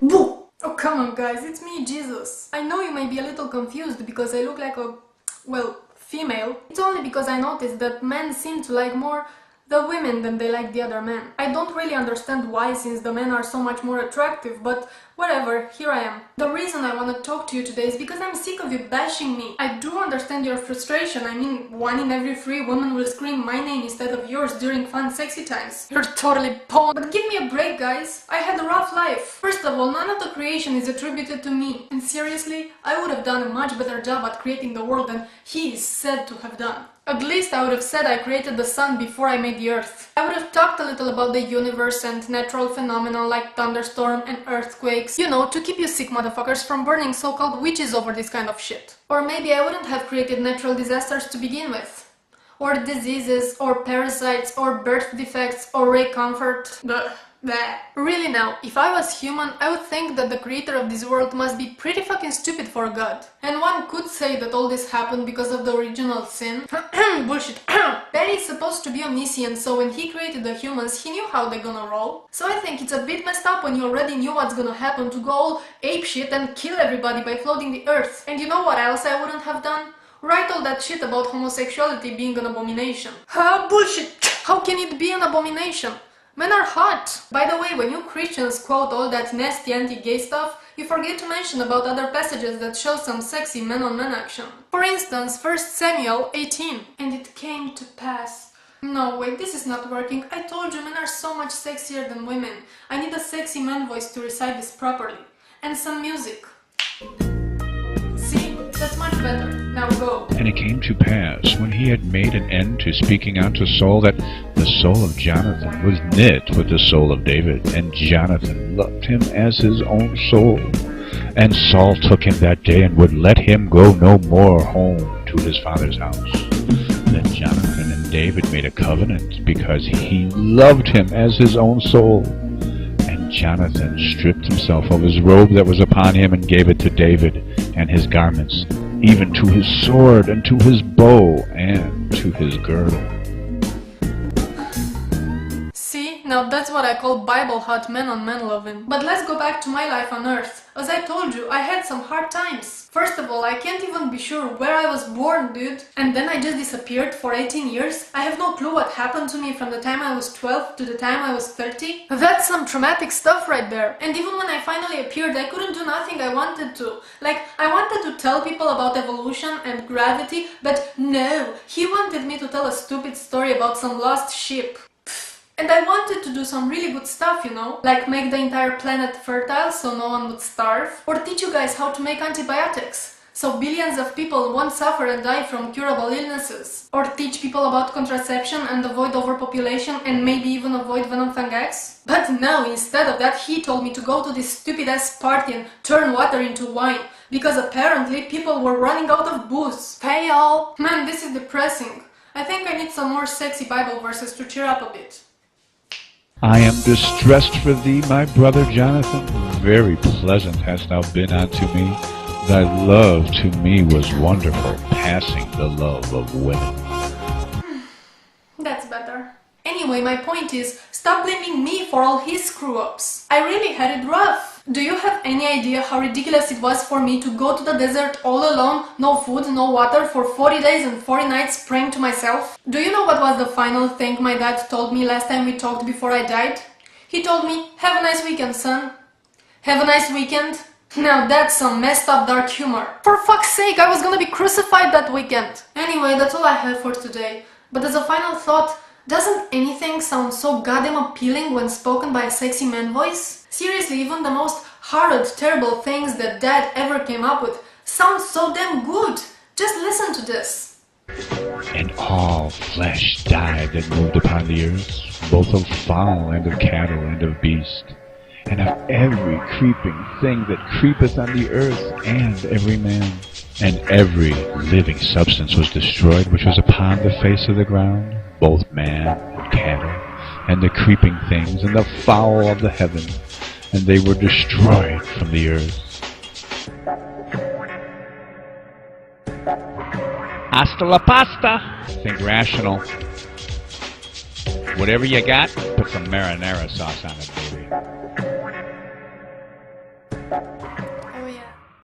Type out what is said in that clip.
Boo! Oh, come on, guys, it's me, Jesus. I know you may be a little confused because I look like a, well, female. It's only because I noticed that men seem to like more the women than they like the other men. I don't really understand why, since the men are so much more attractive, but whatever, here I am. The reason I want to talk to you today is because I'm sick of you bashing me. I do understand your frustration. I mean, 1 in every 3 women will scream my name instead of yours during fun sexy times. You're totally pawn. But give me a break, guys. I had a rough life. First of all, none of the creation is attributed to me. And seriously, I would have done a much better job at creating the world than he is said to have done. At least I would have said I created the sun before I made the earth. I would have talked a little about the universe and natural phenomena like thunderstorm and earthquakes. You know, to keep you sick motherfuckers from burning so-called witches over this kind of shit. Or maybe I wouldn't have created natural disasters to begin with. Or diseases, or parasites, or birth defects, or ray comfort. Bleh. Really now, if I was human, I would think that the creator of this world must be pretty fucking stupid for God. And one could say that all this happened because of the original sin. Bullshit. Daddy is supposed to be omniscient, so when he created the humans, he knew how they're gonna roll. So I think it's a bit messed up when you already knew what's gonna happen to go all apeshit and kill everybody by flooding the earth. And you know what else I wouldn't have done? Write all that shit about homosexuality being an abomination. Bullshit! How can it be an abomination? Men are hot! By the way, when you Christians quote all that nasty anti-gay stuff, you forget to mention about other passages that show some sexy man-on-man action. For instance, 1 Samuel 18. And it came to pass. No, wait, this is not working. I told you, men are so much sexier than women. I need a sexy man voice to recite this properly. And some music. See? That's much better. Now go. And it came to pass, when he had made an end to speaking unto Saul, that the soul of Jonathan was knit with the soul of David, and Jonathan loved him as his own soul. And Saul took him that day, and would let him go no more home to his father's house. Then Jonathan and David made a covenant, because he loved him as his own soul. And Jonathan stripped himself of his robe that was upon him, and gave it to David, and his garments, even to his sword, and to his bow, and to his girdle. See, now that's what I call Bible hot man-on-man loving. But let's go back to my life on Earth. As I told you, I had some hard times. First of all, I can't even be sure where I was born, dude. And then I just disappeared for 18 years. I have no clue what happened to me from the time I was 12 to the time I was 30. That's some traumatic stuff right there. And even when I finally appeared, I couldn't do nothing I wanted to. Like, I wanted to tell people about evolution and gravity, but no, he wanted me to tell a stupid story about some lost ship. And I wanted to do some really good stuff, you know, like make the entire planet fertile so no one would starve, or teach you guys how to make antibiotics, so billions of people won't suffer and die from curable illnesses, or teach people about contraception and avoid overpopulation and maybe even avoid venom-fang eggs. But no, instead of that, he told me to go to this stupid-ass party and turn water into wine, because apparently people were running out of booze. Fail! Man, this is depressing. I think I need some more sexy Bible verses to cheer up a bit. I am distressed for thee, my brother Jonathan. Very pleasant hast thou been unto me. Thy love to me was wonderful, passing the love of women. That's better. Anyway, my point is, stop blaming me for all his screw-ups. I really had it rough. Do you have any idea how ridiculous it was for me to go to the desert all alone, no food, no water, for 40 days and 40 nights praying to myself? Do you know what was the final thing my dad told me last time we talked before I died? He told me, "Have a nice weekend, son." Have a nice weekend? Now that's some messed up dark humor. For fuck's sake, I was gonna be crucified that weekend. Anyway, that's all I have for today. But as a final thought, doesn't anything sound so goddamn appealing when spoken by a sexy man voice? Seriously, even the most horrid, terrible things that Dad ever came up with sound so damn good. Just listen to this. And all flesh died that moved upon the earth, both of fowl and of cattle and of beast, and of every creeping thing that creepeth on the earth, and every man. And every living substance was destroyed which was upon the face of the ground, both man and cattle, and the creeping things, and the fowl of the heaven, and they were destroyed from the earth. Hasta la pasta! Think rational. Whatever you got, put Put some marinara sauce on it, baby.